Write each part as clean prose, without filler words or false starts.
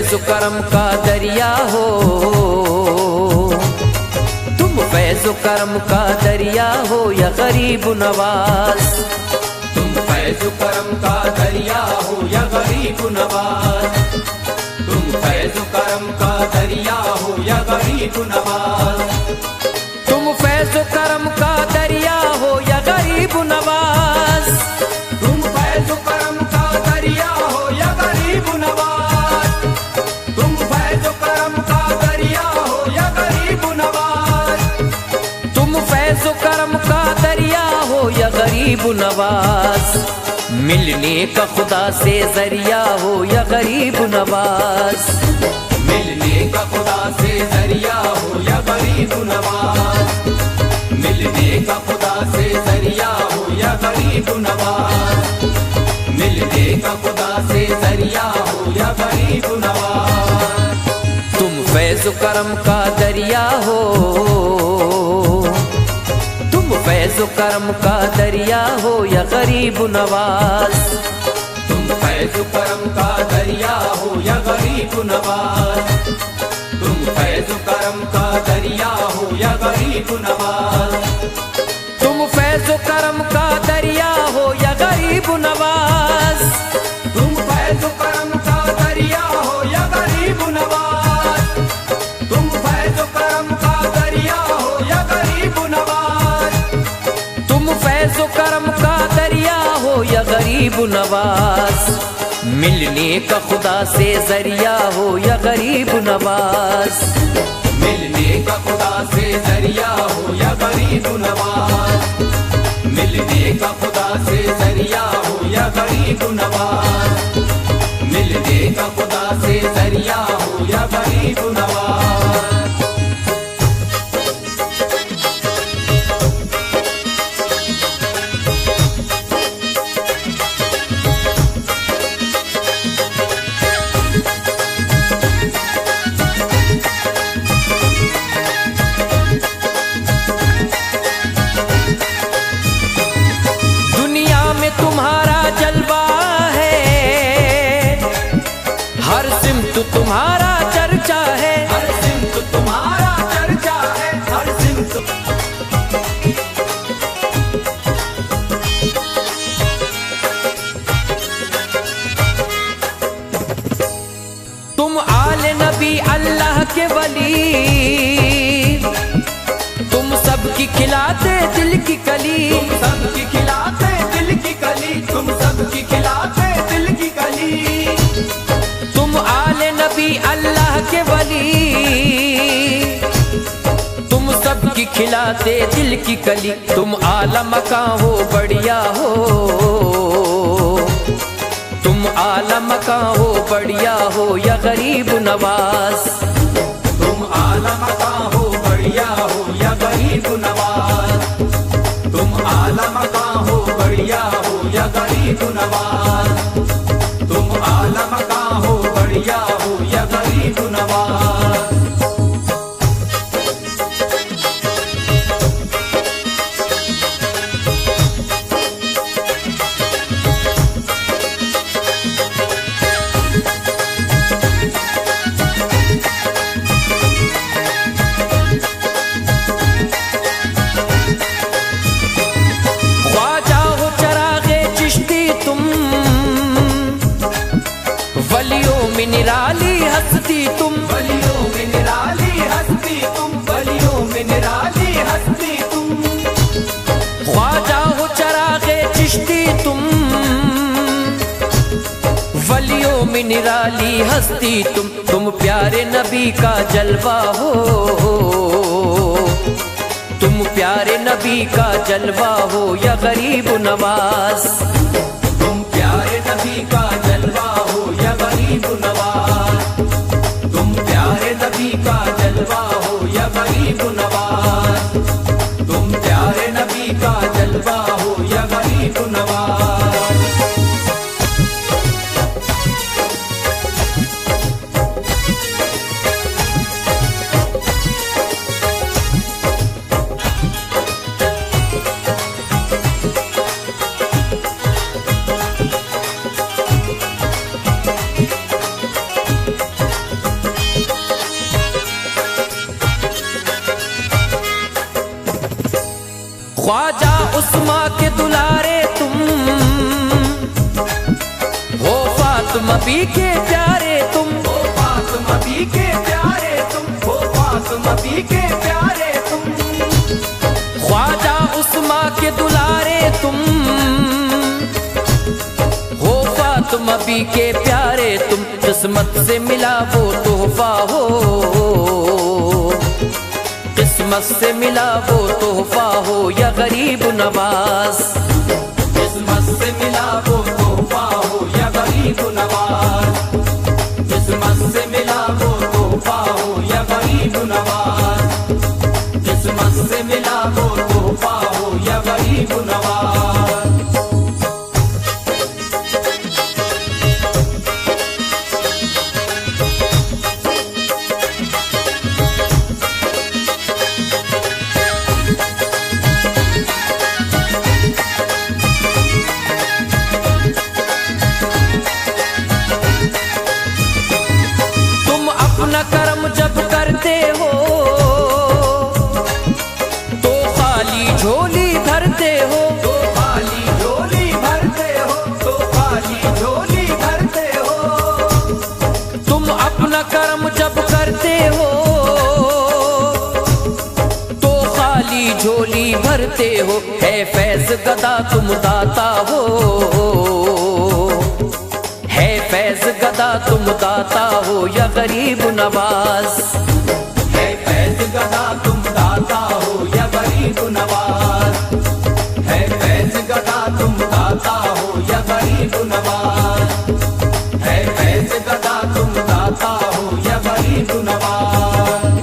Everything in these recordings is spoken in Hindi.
फैज़ करम का दरिया हो, तुम फैज़ करम का दरिया हो या गरीब नवाज। तुम फैज़ करम का दरिया हो या गरीब नवाज। तुम फैज़ करम का दरिया हो या गरीब नवाज। तुम फैज़ करम का दरिया हो या गरीब नवाज। तुम फैज़ करम का दरिया हो या गरीब नवाज। तुम फैज़ करम का दरिया हो या गरीब नवाज। तुम फैज़ करम का दरिया हो या गरीब नवाज। मिलने का खुदा से जरिया हो या गरीब नवाज। मिलने का खुदा से जरिया हो या गरीब नवाज। मिलने का खुदा से जरिया हो या गरीब नवाज। मिलने का खुदा से जरिया हो या गरीब नवाज। तुम फैज़ करम का दरिया हो, तुम फैज़ करम का दरिया हो या गरीब नवाज। तुम फैज़ करम का दरिया हो या गरीब नवाज। तुम फैज़ करम का दरिया हो या गरीब नवाज। तुम फैज़ करम का दरिया हो या गरीब नवाज। तुम फैज़ करम का दरिया हो या गरीब नवाज। तुम फैज़ करम का दरिया हो या गरीब नवाज। तुम फैज़ करम का दरिया हो या गरीब नवाज। मिलने का खुदा से जरिया हो या गरीब नवाज। मिलने का खुदा से जरिया हो या गरीब नवाज। मिलने का खुदा से जरिया हो या गरीब नवाज। मिलने का खुदा से जरिया हो या गरीब नवाज। दुनिया में तुम्हारा जलवा है, हर सिमत तुम्हारा चर्चा है। हर सिमत तुम्हारा चर्चा है। हर सिमत तुम आले नबी अल्लाह के वली, तुम सबकी खिलाते दिल की कली। तुम सबकी खिलाते दिल की कली। तुम सबकी खिलाते दिल की कली। तुम आले नबी अल्लाह के वली, तुम सबकी खिलाते दिल की कली। तुम आला मकां हो बढ़िया हो, तुम आला मकां हो बढ़िया हो या गरीब नवाज। तुम आला मकां हो बढ़िया हो या गरीब नवाज। तुम आला मकां हो बढ़िया हो या गरीब नवाज। तुम आला मकां हो बढ़िया हो या गरीब नवाज। ख्वाजा हो चरागे चिश्ती तुम, वलियों में निराली हस्ती तुम। वलियों में निराली हस्ती तुम। वलियों में निराली हस्ती तुम। ख्वाजा हो चरागे चिश्ती तुम, वलियों में निराली हस्ती तुम। तुम प्यारे नबी का जलवा हो, तुम प्यारे नबी का जलवा हो या गरीब नवाज। तुम प्यारे नबी का जलवा हो या गरीब नवाज। तुम प्यारे नबी का जलवा हो या गरीब नवाज। तुम प्यारे नबी का जलवा हो या गरीब नवाज। ख्वाजा उस्मा के दुलारे तुम हो, फातिमा बी के प्यारे तुम हो, फातिमा बी के प्यारे तुम हो, फातिमा बी के प्यारे तुम। ख्वाजा उस्मा के दुलारे तुम हो, फातिमा बी के प्यारे तुम। किस्मत से मिला वो तोहफा हो, किस्मत से मिला वो तोहफा हो या गरीब नवाज। किस्मत से मिला वो तोहफा हो या गरीब नवाज। किस्मत से मिला वो तोहफा हो या गरीब नवाज। किस्मत से मिला वो तोहफा हो या गरीब नवाज। कर्म जब करते हो तो खाली झोली भरते हो, तो खाली झोली भरते हो, तो खाली झोली भरते हो। तुम अपना कर्म जब करते हो तो खाली झोली भरते हो। है फैज गदा तुम दाता हो, है फैज गदा तुम दाता हो या गरीब नवाज। है फैज गदा तुम दाता हो या गरीब नवाज। है फैज गदा तुम दाता हो या गरीब नवाज। है फैज गदा तुम दाता हो या गरीब नवाज।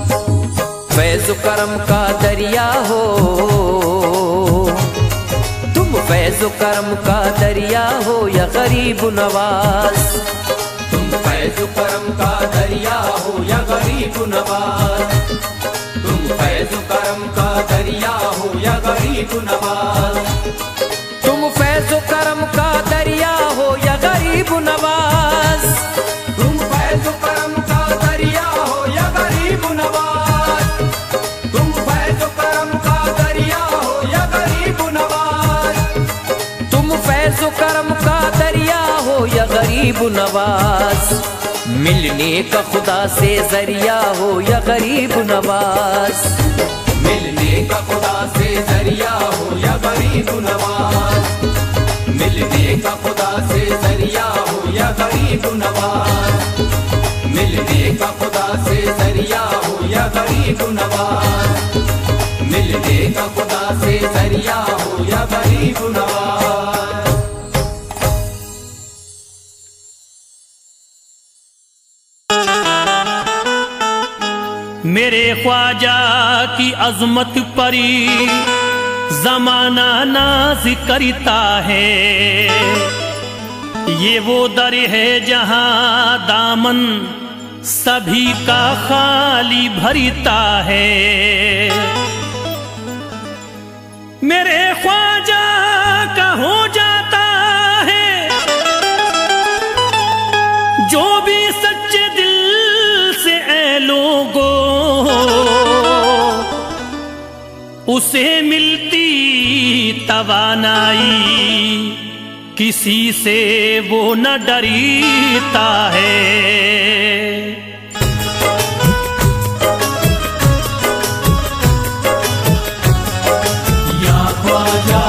फैज करम का दरिया हो तुम, फैज करम का दरिया हो या गरीब नवाज। तुम फैज करम का दरिया हो या गरीब नवाज। तुम फैज करम का दरिया हो या गरीब नवाज। तुम फैज करम का दरिया हो या गरीब नवाज। तुम फैज करम का दरिया हो या गरीब नवाज। तुम फैज करम का दरिया हो या गरीब नवाज। तुम फैज करम का दरिया हो या गरीब नवाज। मिलने का खुदा से जरिया हो या गरीब नवाज। मिलने का खुदा से जरिया हो या गरीब नवाज। मिलने का खुदा से जरिया हो या गरीब नवाज। मिलने का खुदा से जरिया हो या गरीब नवाज। मिलने का खुदा से जरिया हो या गरीब नवाज। मेरे ख्वाजा की अजमत परी जमाना नाज करता है। ये वो दर है जहां दामन सभी का खाली भरता है। मेरे ख्वाजा का हो जाता है जो भी सच्चे दिल से ऐ लोगो, उसे मिलती तवानाई किसी से वो न डरता है। या ख्वाजा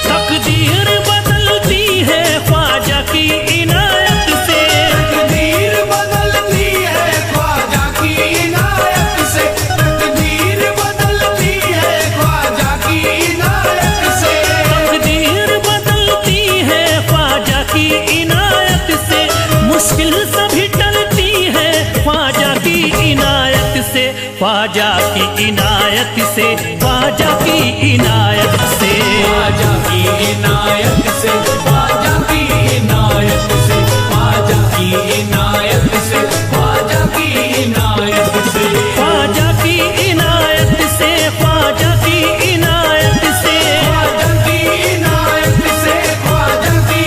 तकदीर बदलती है ख्वाजा की इनायत से। तकदीर बदलती है ख्वाजा की इनायत से। तकदीर बदलती है ख्वाजा की इनायत से। तकदीर बदलती है ख्वाजा की इनायत से। मुश्किल सभी टलती है ख्वाजा की इनायत से। ख्वाजा की इनायत से, ख्वाजा की इनायत से, ख्वाजा की इनायत से, ख्वाजा की इनायत से, ख्वाजा की इनायत से, ख्वाजा की इनायत से, ख्वाजा की इनायत से, ख्वाजा की इनायत से, ख्वाजा की इनायत से, ख्वाजा की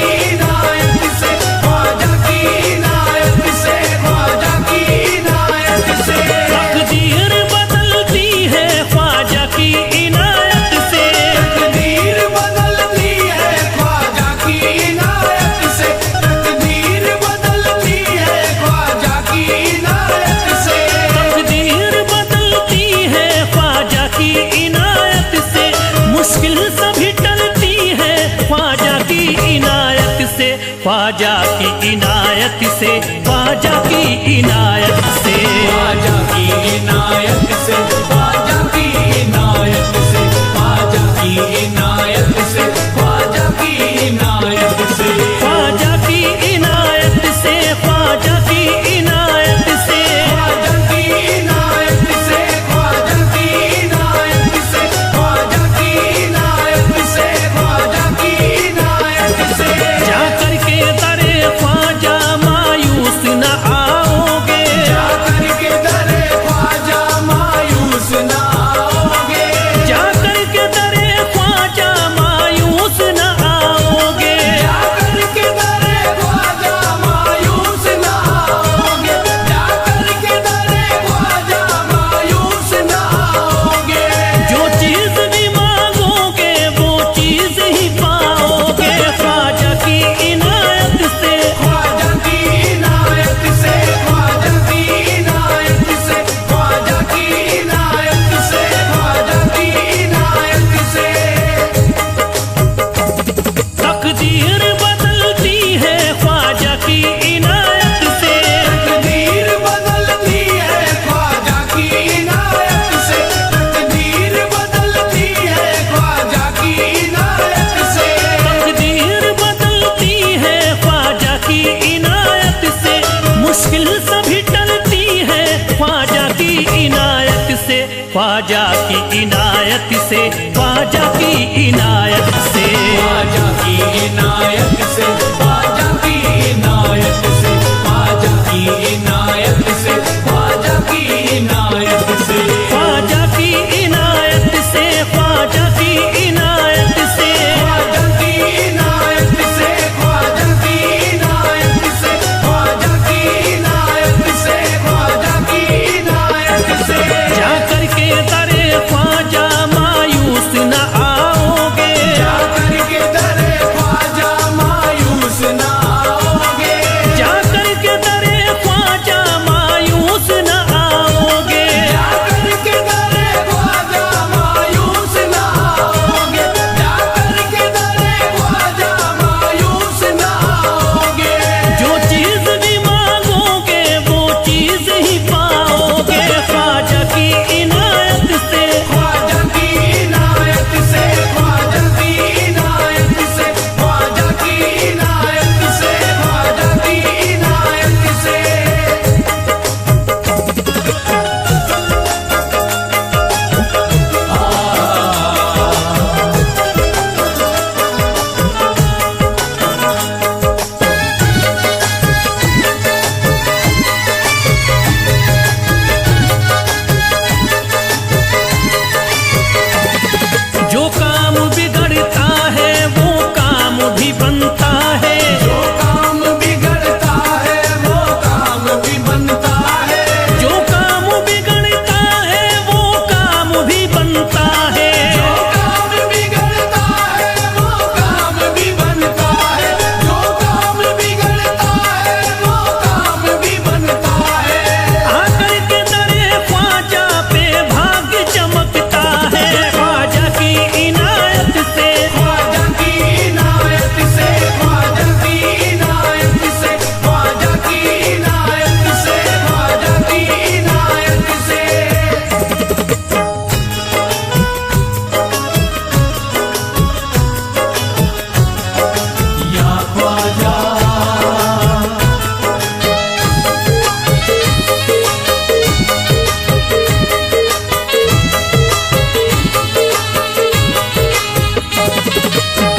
ख्वाजा की इनायत से, ख्वाजा की इनायत से, ख्वाजा की इनायत से, ख्वाजा की इनायत से, ख्वाजा की इनायत से, ख्वाजा की इनायत से, ख्वाजा की इनायत से, ख्वाजा की इनायत से, ख्वाजा की इनायत से, ख्वाजा की इनायत से, ख्वाजा की इनायत से, ख्वाजा की इनायत से। जा करके दरे ख्वाजा मायूस न आओगे, जा करके दरे ख्वाजा मायूस ना आओगे, जा करके दरे ख्वाजा मायूस न आओगे, जा करके दरे ख्वाजा मायूस ना आओगे, जा करके दरे ख्वाजा मायूस ना आओगे। जो चीज भी मांगोगे वो चीज ही पाओगे, ख्वाजा की इनायत से, ख्वाजा की इनायत से, ख्वाजा की इनायत से, ख्वाजा की इनायत से, ख्वाजा की इनायत से। तकदीर बदलती है ख्वाजा की इनायत से, तकदीर बदलती है ख्वाजा की इनायत से, तकदीर बदलती है ख्वाजा की इनायत से, तकदीर बदलती है ख्वाजा की इनायत से, मुश्किल सभी टलती है ख्वाजा की इनायत से, ख्वाजा की इनायत से, ख्वाजा की इनायत से, ख्वाजा की इनायत से, ख्वाजा की इनायत से, ख्वाजा की इनायत से, ख्वाजा की इनायत से, ख्वाजा की इनायत से, ख्वाजा की इनायत से, ख्वाजा की इनायत से, ख्वाजा की इनायत से, ख्वाजा की इनायत से, ख्वाजा की इनायत से। जा करके दरे ख्वाजा मायूस न आओगे, जा करके दरे ख्वाजा मायूस ना आओगे, जा करके दरे ख्वाजा मायूस न आओगे, जा करके दरे ख्वाजा मायूस ना आओगे, जा करके दरे ख्वाजा मायूस ना आओगे। जो चीज भी मांगोगे वो चीज ही पाओगे, ख्वाजा की इनायत से, ख्वाजा की इनायत से, ख्वाजा की इनायत से, ख्वाजा की इनायत से, ख्वाजा की इनायत से। जो काम बिगड़ता है वो काम भी बनता है, जो काम बिगड़ता है वो काम भी बनता है, जो काम बिगड़ता है वो काम भी बनता है, जो काम बिगड़ता है वो काम भी बनता है, जो काम बिगड़ता है वो काम भी बनता है। आकर के दरे ख्वाजा पे भाग्य चमकता है, ख्वाजा की इनायत से, ख्वाजा की इनायत से, ख्वाजा की इनायत से, ख्वाजा की इनायत से, ख्वाजा की इनायत से। या ख्वाजा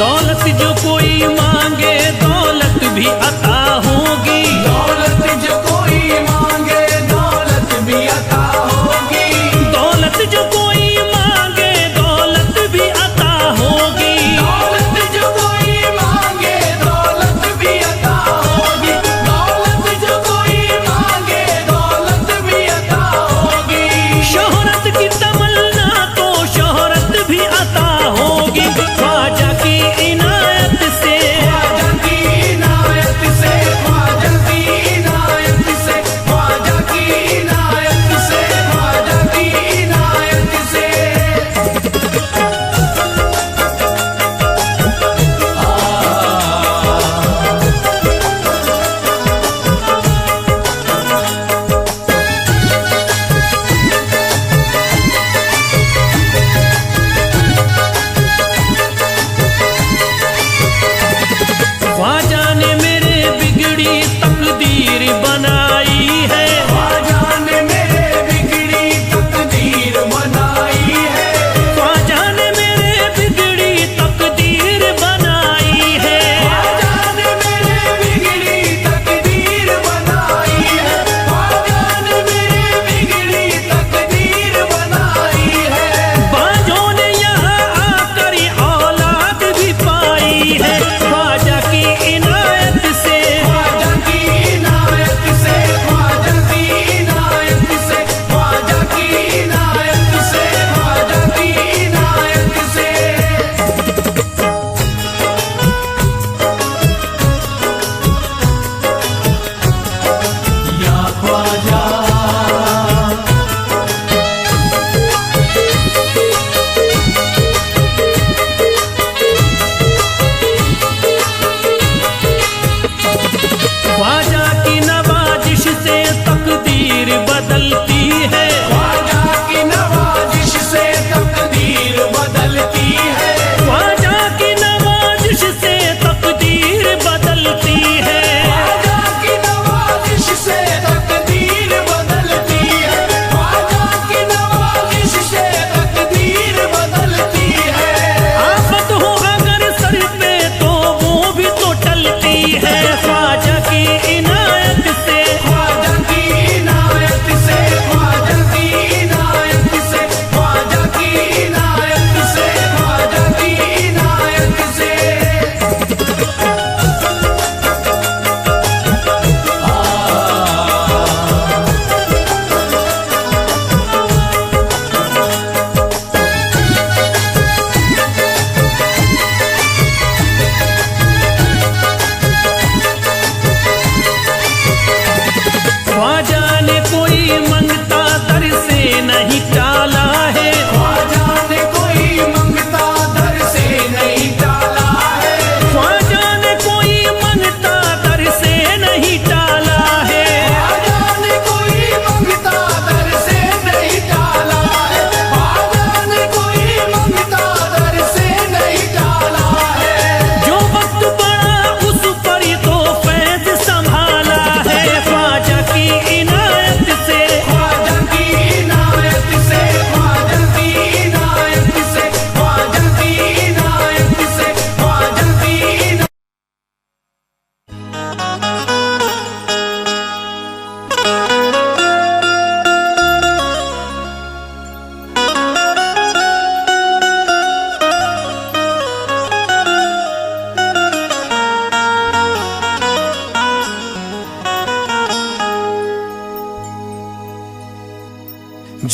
दौलत जो कोई मांगे दौलत भी अता होगी, दौलत जो कोई मांगे दौलत भी अता होगी, दौलत जो कोई मांगे दौलत भी अता होगी, दौलत जो कोई मांगे दौलत भी अता होगी, दौलत जो कोई मांगे दौलत भी अता होगी। शोहरत की तमन्ना तो शोहरत भी अता होगी, ख्वाजा की इनायत से,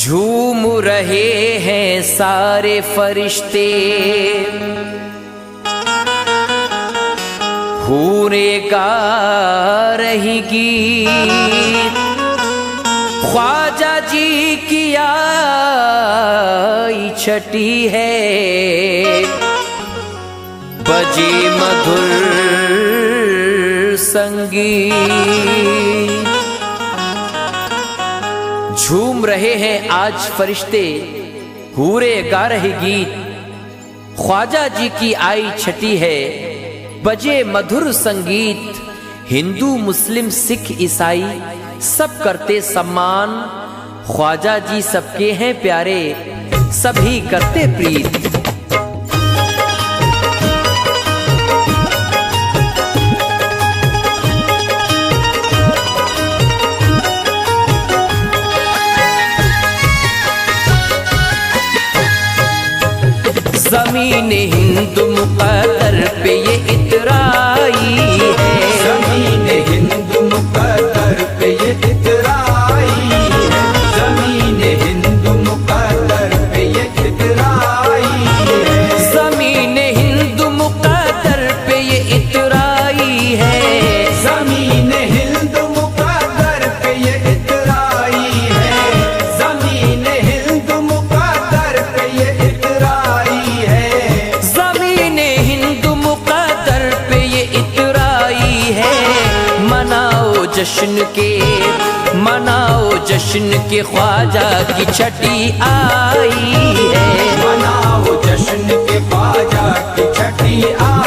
झूम रहे हैं सारे फरिश्ते, हूरे गा रही गीत, ख्वाजा जी की आई छठी है, बजे मधुर संगीत। झूम रहे हैं आज फरिश्ते, हूरे गा रहे गीत, ख्वाजा जी की आई छठी है, बजे मधुर संगीत। हिंदू मुस्लिम सिख ईसाई सब करते सम्मान, ख्वाजा जी सबके हैं प्यारे, सभी करते प्रीत। ज़मीन हिंद मुक़द्दर पे ये इतराई है, ज़मीन हिंद मुक़द्दर पे ये इतराई है, ज़मीन हिंद मुक़द्दर पे ये इतराई है, ज़मीन हिंद मुक़द्दर पे ये इतराई है, ज़मीन हिंद मुक़द्दर पे ये इतराई है, ज़मीन हिंद मुक़द्दर पे ये इतराई है, ज़मीन हिंद मुक़द्दर पे ये इतराई है। मनाओ जश्न के ख्वाजा की छठी आई है, मनाओ जश्न के ख्वाजा की छठी आई